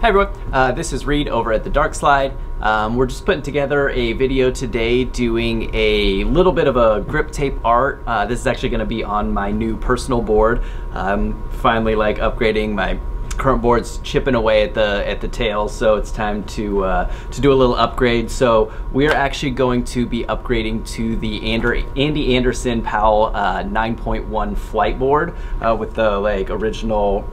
Hi everyone, this is Reed over at The Dark Slide. We're just putting together a video today doing a little bit of a grip tape art. This is actually going to be on my new personal board. I'm finally upgrading my current board's chipping away at the tail, so it's time to do a little upgrade. So we're actually going to be upgrading to the Andy Anderson Powell 9.1 flight board with the original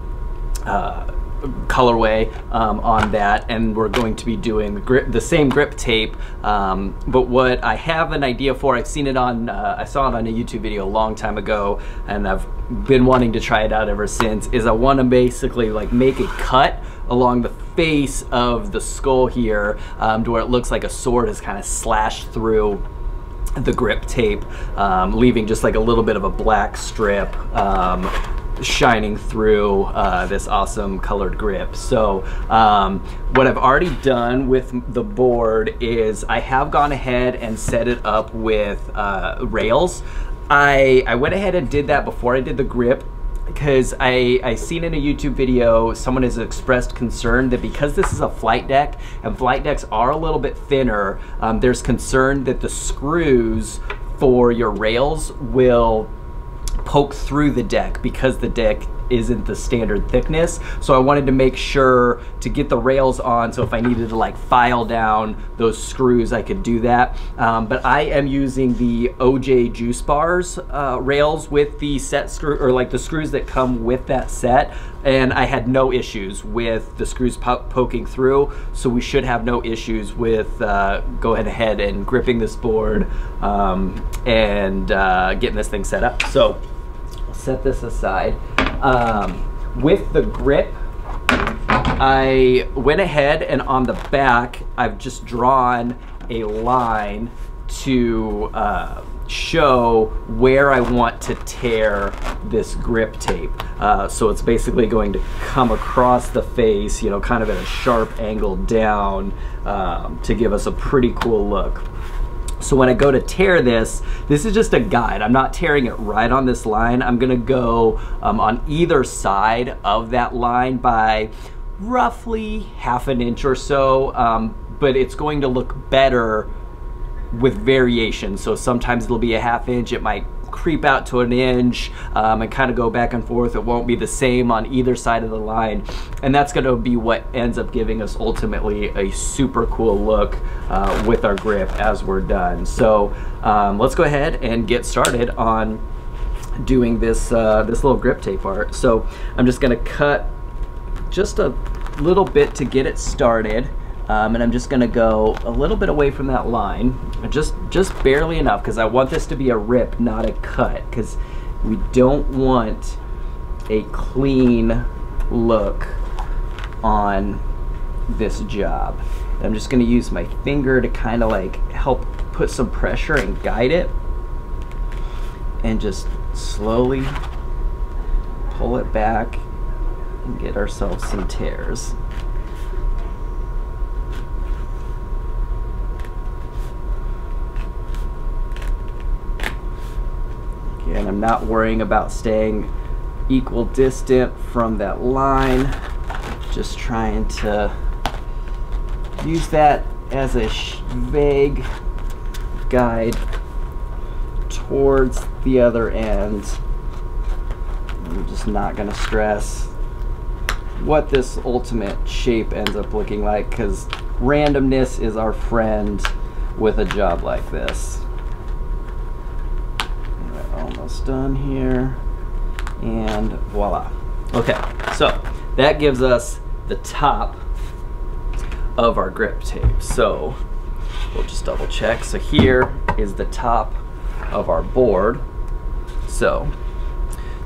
colorway on that, and we're going to be doing the same grip tape, but what I have an idea for, I've seen it on I saw it on a YouTube video a long time ago, and I've been wanting to try it out ever since, is I want to basically make a cut along the face of the skull here, to where it looks like a sword has kind of slashed through the grip tape, leaving just a little bit of a black strip shining through this awesome colored grip. So what I've already done with the board is I have gone ahead and set it up with rails. I went ahead and did that before I did the grip, because I seen in a YouTube video someone has expressed concern that because this is a flight deck and flight decks are a little bit thinner, there's concern that the screws for your rails will poke through the deck because the deck isn't the standard thickness. So I wanted to make sure to get the rails on, so if I needed to file down those screws, I could do that. But I am using the OJ Juice Bars rails with the set screw, or the screws that come with that set, and I had no issues with the screws poking through, so we should have no issues with going ahead and gripping this board and getting this thing set up. So I'll set this aside. With the grip, I went ahead and on the back I've just drawn a line to show where I want to tear this grip tape. So it's basically going to come across the face, kind of at a sharp angle down, to give us a pretty cool look. So when I go to tear this is just a guide. I'm not tearing it right on this line. I'm gonna go on either side of that line by roughly half an inch or so, but it's going to look better with variation. So sometimes it'll be a half inch, it might creep out to an inch, and kind of go back and forth. It won't be the same on either side of the line, and that's going to be what ends up giving us ultimately a super cool look with our grip as we're done. So let's go ahead and get started on doing this this little grip tape art. So I'm just going to cut just a little bit to get it started. And I'm just gonna go a little bit away from that line, just barely enough, because I want this to be a rip, not a cut, because we don't want a clean look on this job. I'm just gonna use my finger to kind of help put some pressure and guide it, and just slowly pull it back and get ourselves some tears. And I'm not worrying about staying equal distant from that line, just trying to use that as a vague guide towards the other end. I'm just not going to stress what this ultimate shape ends up looking like, because randomness is our friend with a job like this. Almost done here, and voila. Okay, so that gives us the top of our grip tape. So we'll just double check. So here is the top of our board. So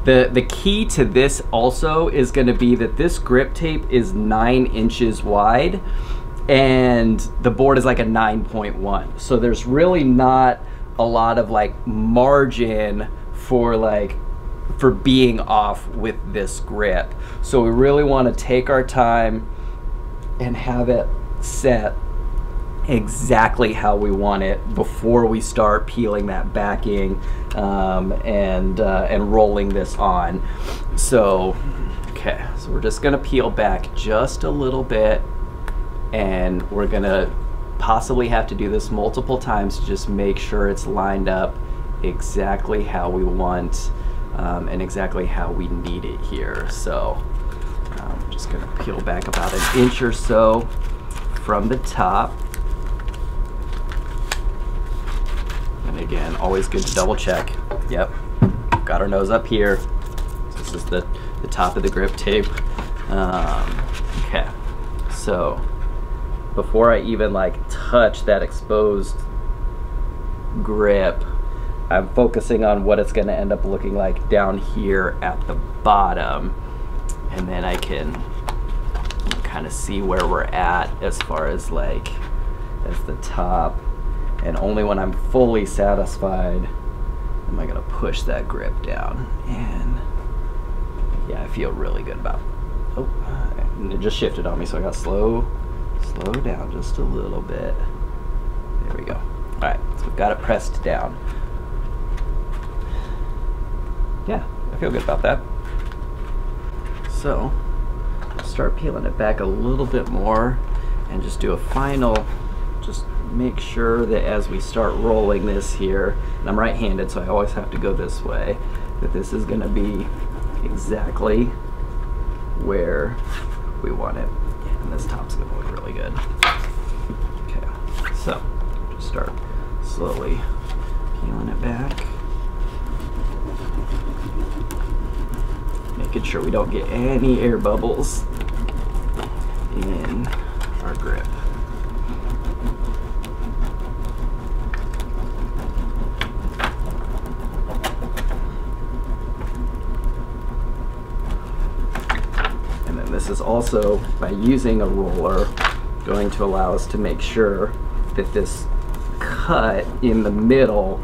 the key to this also is going to be that this grip tape is 9 inches wide, and the board is a 9.1. So there's really not a lot of margin for being off with this grip. So we really want to take our time and have it set exactly how we want it before we start peeling that backing and rolling this on. So Okay, so we're just gonna peel back just a little bit, and we're gonna possibly have to do this multiple times to just make sure it's lined up exactly how we want and exactly how we need it here. So I'm just gonna peel back about 1 inch or so from the top. And again, always good to double check. Yep, got our nose up here. So this is the top of the grip tape. Okay, so before I even like touch that exposed grip, I'm focusing on what it's going to end up looking like down here at the bottom, and then I can kind of see where we're at as far as like as the top, and only when I'm fully satisfied am I going to push that grip down. And yeah, I feel really good about it. Oh, and it just shifted on me, so I got slow down just a little bit. There we go. All right, so we've got it pressed down. Yeah, I feel good about that. So start peeling it back a little bit more and just do a final, just make sure that as we start rolling this here, and I'm right-handed, so I always have to go this way, that this is gonna be exactly where we want it. And this top's gonna look really good. Okay, so just start slowly peeling it back. Making sure we don't get any air bubbles in our grip. And then this is also, by using a roller, going to allow us to make sure that this cut in the middle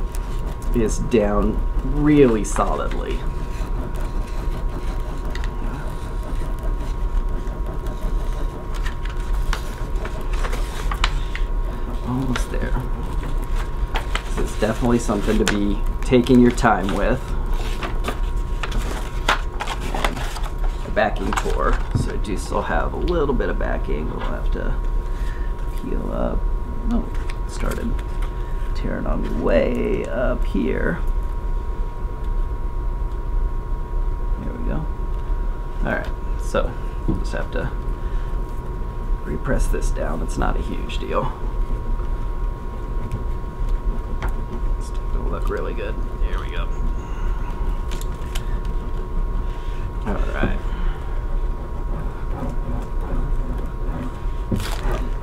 is down really solidly. Almost there. So it's definitely something to be taking your time with. And a backing tour, so I do still have a little bit of backing. We'll have to peel up. Oh, it started tearing on me way up here. There we go. All right, so we'll just have to repress this down. It's not a huge deal. Look really good. Here we go. All right.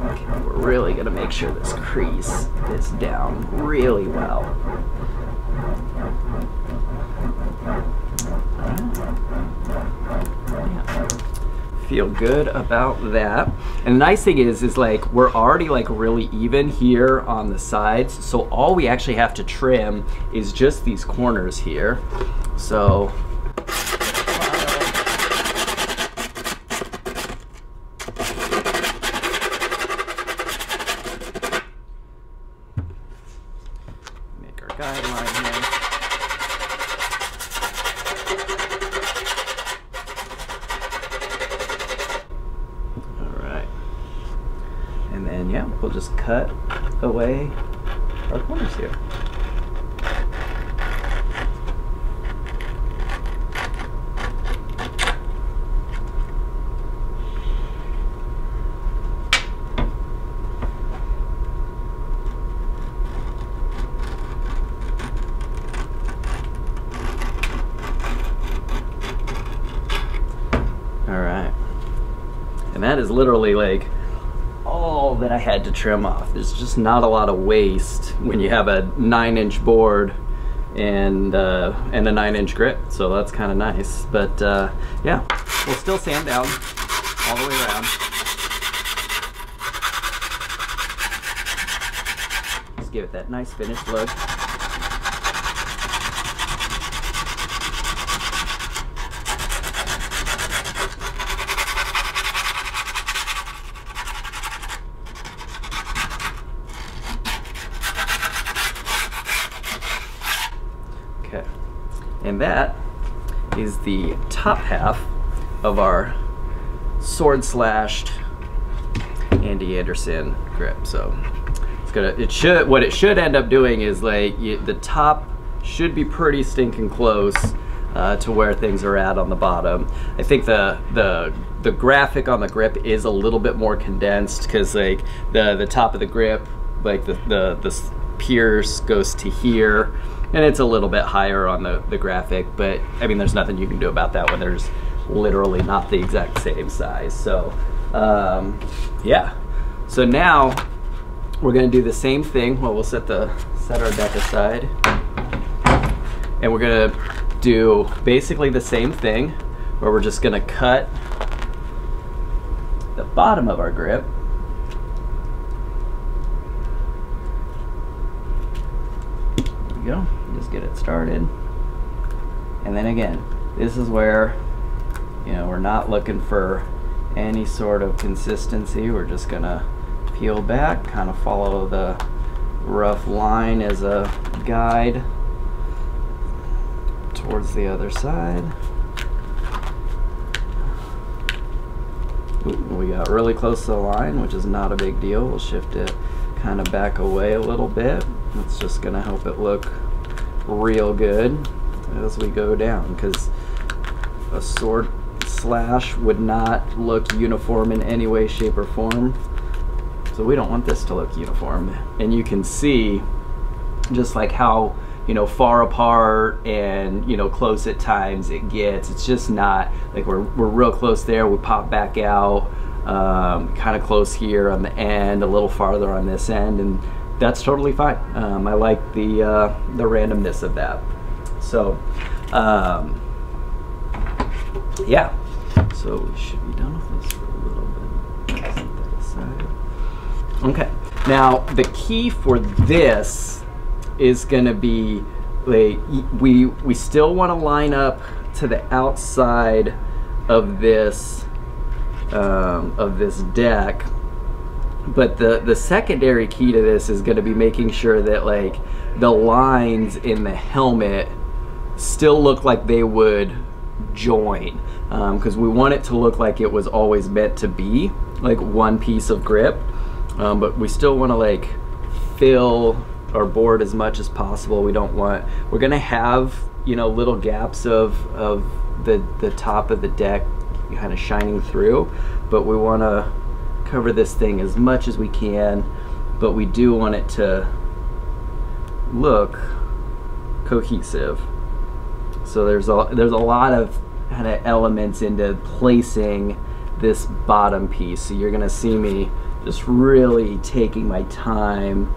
Okay, we're really gonna make sure this crease is down really well. Yeah. Feel good about that. And the nice thing is like we're already like really even here on the sides, so all we actually have to trim is just these corners here. So make our guideline here. And then, yeah, we'll just cut away our corners here. All right. And that is literally like all that I had to trim off. There's just not a lot of waste when you have a 9-inch board and a 9-inch grip, so that's kind of nice. But yeah, we'll still sand down all the way around. Just give it that nice finished look. Okay, and that is the top half of our sword slashed Andy Anderson grip. So what it should end up doing is like the top should be pretty stinking close to where things are at on the bottom. I think the graphic on the grip is a little bit more condensed because like the top of the grip, like the pierce goes to here, and it's a little bit higher on the graphic, but I mean there's nothing you can do about that when there's literally not the exact same size. So yeah, so now we're gonna do the same thing. Well, we'll set our deck aside, and we're gonna do basically the same thing where we're just gonna cut the bottom of our grip. There we go, just get it started. And then again, this is where, you know, we're not looking for any sort of consistency. We're just gonna peel back, kind of follow the rough line as a guide towards the other side. Ooh, we got really close to the line, which is not a big deal. We'll shift it kind of back away a little bit. It's just gonna help it look real good as we go down, because a sword slash would not look uniform in any way, shape, or form. So we don't want this to look uniform. And you can see just like how, you know, far apart and, you know, close at times it gets. It's just not like we're real close there, we pop back out, kind of close here on the end, a little farther on this end, and that's totally fine. I like the randomness of that. So yeah, so we should be done with this for a little bit. Set that aside. Okay, now the key for this is gonna be, like, we still want to line up to the outside of this deck, but the secondary key to this is going to be making sure that like the lines in the helmet still look like they would join, because we want it to look like it was always meant to be like one piece of grip, but we still want to like fill our board as much as possible. We're gonna have, you know, little gaps of the top of the deck kind of shining through, but we want to cover this thing as much as we can, but we do want it to look cohesive. So there's a lot of kind of elements into placing this bottom piece. So you're gonna see me just really taking my time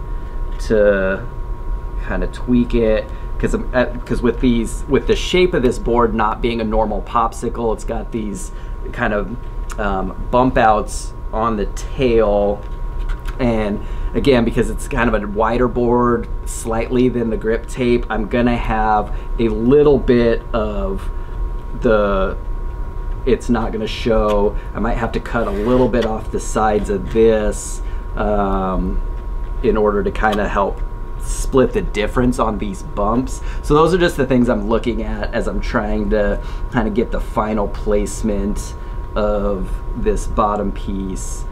to kind of tweak it, because with the shape of this board not being a normal popsicle, it's got these kind of bump outs on the tail, and again, because it's kind of a wider board slightly than the grip tape, I'm gonna have a little bit of it's not gonna show. I might have to cut a little bit off the sides of this in order to kind of help split the difference on these bumps. So those are just the things I'm looking at as I'm trying to kind of get the final placement of this bottom piece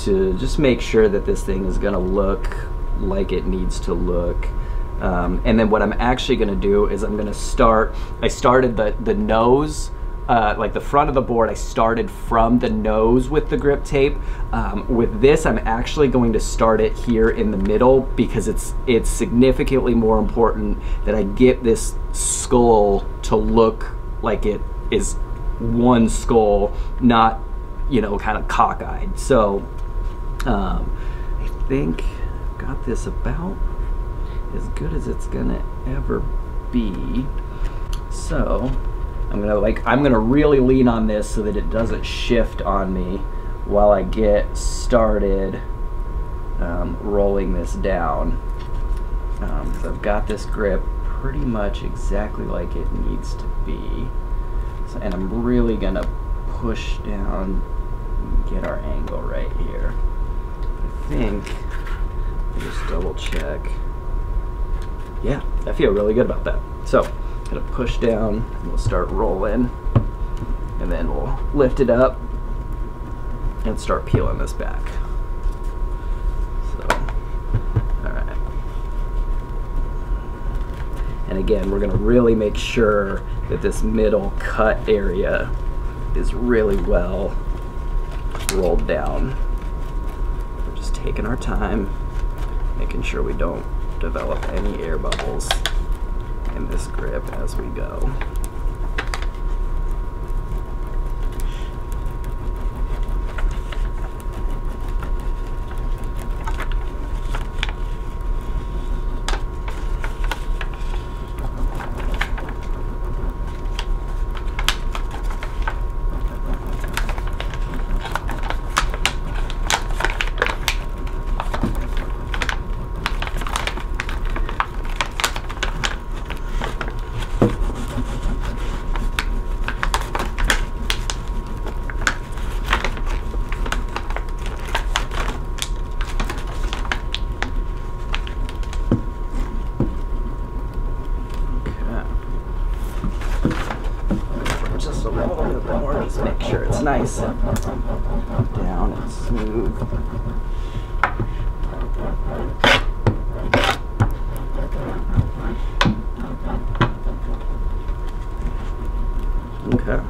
to just make sure that this thing is gonna look like it needs to look. And then what I'm actually gonna do is I started the nose, like the front of the board, I started from the nose with the grip tape. With this, I'm actually going to start it here in the middle, because it's significantly more important that I get this skull to look like it is one skull, not, you know, kind of cockeyed. So I think I've got this about as good as it's gonna ever be. So I'm gonna really lean on this so that it doesn't shift on me while I get started rolling this down. So I've got this grip pretty much exactly like it needs to be. So, and I'm really gonna push down and get our angle right here. I think, just double check. Yeah, I feel really good about that. So I'm gonna push down and we'll start rolling. And then we'll lift it up and start peeling this back. So, all right. And again, we're gonna really make sure that this middle cut area is really well rolled down. We're just taking our time, making sure we don't develop any air bubbles in this grip as we go. Just a little bit more, just make sure it's nice and down and smooth. Okay.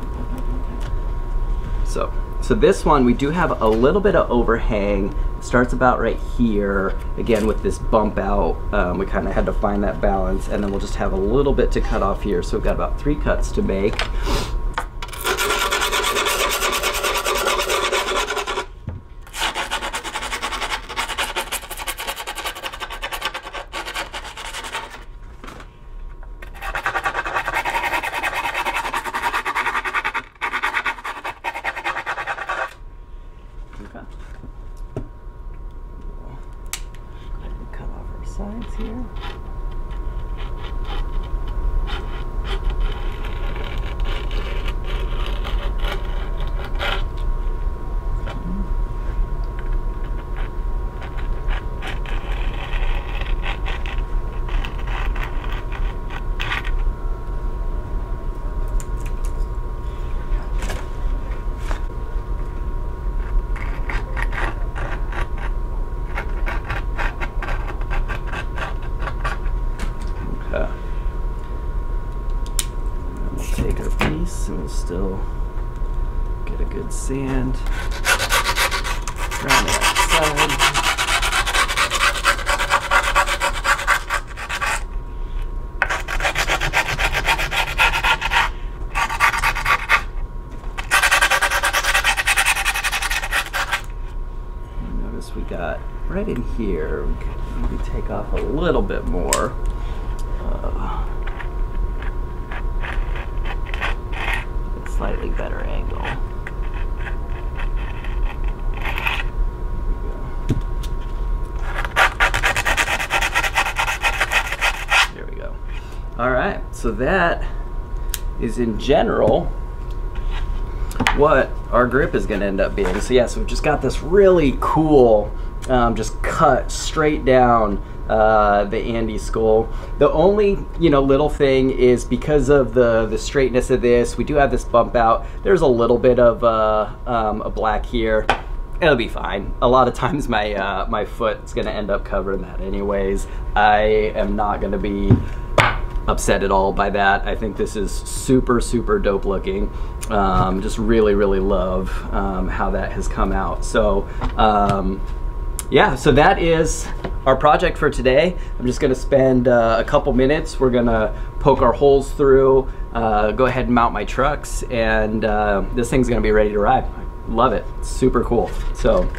So this one, we do have a little bit of overhang. It starts about right here. Again, with this bump out, we kind of had to find that balance, and then we'll just have a little bit to cut off here. So we've got about 3 cuts to make. Cut off our sides here. Take our piece and we'll still get a good sand around the outside. Notice we got right in here, we can maybe take off a little bit more. Slightly better angle. There we go. All right, so that is in general what our grip is going to end up being. So yeah, so we've just got this really cool, just cut straight down the Andy skull. The only little thing is because of the straightness of this, we do have this bump out. There's a little bit of a black here. It'll be fine. A lot of times my my foot's gonna end up covering that anyways. I am not gonna be upset at all by that. I think this is super dope looking. Just really love how that has come out. So yeah, so that is our project for today. I'm just gonna spend a couple minutes. We're gonna poke our holes through, go ahead and mount my trucks, and this thing's gonna be ready to ride. I love it, it's super cool. So.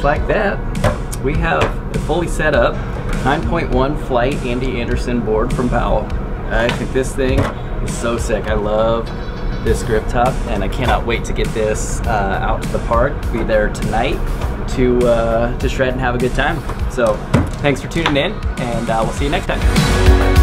like that, we have a fully set up 9.1 flight Andy Anderson board from Powell. I think this thing is so sick. I love this grip top, and I cannot wait to get this out to the park. Be there tonight to shred and have a good time. So thanks for tuning in, and we'll see you next time.